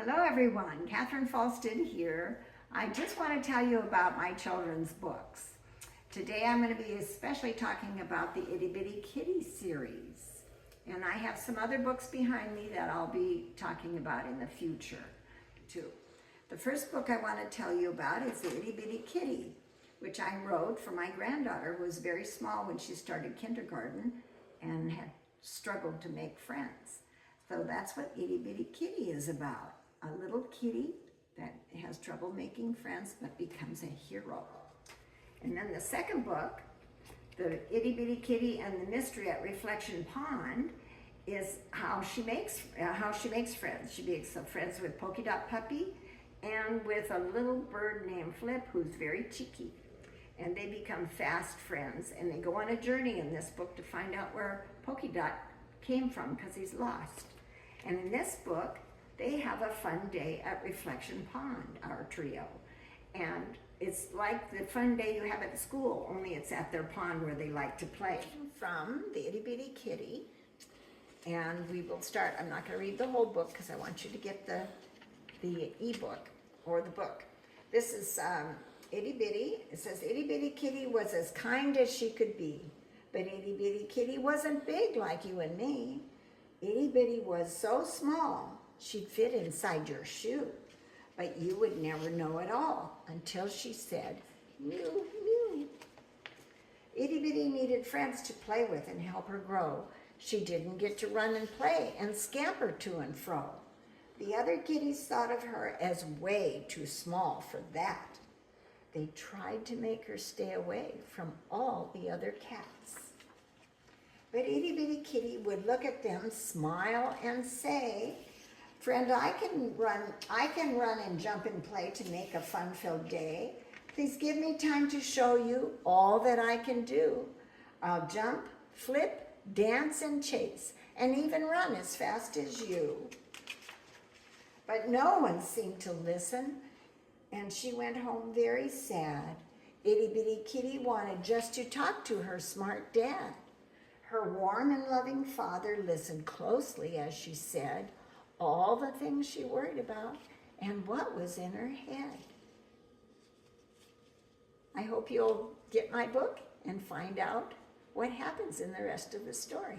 Hello everyone, Catherine Falston here. I just want to tell you about my children's books. Today I'm going to be especially talking about the Itty Bitty Kitty series. And I have some other books behind me that I'll be talking about in the future too. The first book I want to tell you about is the Itty Bitty Kitty, which I wrote for my granddaughter who was very small when she started kindergarten and had struggled to make friends. So that's what Itty Bitty Kitty is about. A little kitty that has trouble making friends but becomes a hero. And then the second book, the Itty Bitty Kitty and the Mystery at Reflection Pond, is how she makes friends. She makes friends with Polka Dot Puppy and with a little bird named Flip who's very cheeky. And they become fast friends, and they go on a journey in this book to find out where Polka Dot came from because he's lost. And in this book, they have a fun day at Reflection Pond, our trio. And it's like the fun day you have at school, only it's at their pond where they like to play. From the Itty Bitty Kitty, and we will start. I'm not going to read the whole book because I want you to get the e-book or the book. This is Itty Bitty. It says, Itty Bitty Kitty was as kind as she could be, but Itty Bitty Kitty wasn't big like you and me. Itty Bitty was so small, she'd fit inside your shoe, but you would never know it all until she said, mew, mew. Itty Bitty needed friends to play with and help her grow. She didn't get to run and play and scamper to and fro. The other kitties thought of her as way too small for that. They tried to make her stay away from all the other cats. But Itty Bitty Kitty would look at them, smile, and say, friend, I can run and jump and play to make a fun-filled day. Please give me time to show you all that I can do. I'll jump, flip, dance, and chase, and even run as fast as you. But no one seemed to listen, and she went home very sad. Itty Bitty Kitty wanted just to talk to her smart dad. Her warm and loving father listened closely as she said all the things she worried about and what was in her head. I hope you'll get my book and find out what happens in the rest of the story.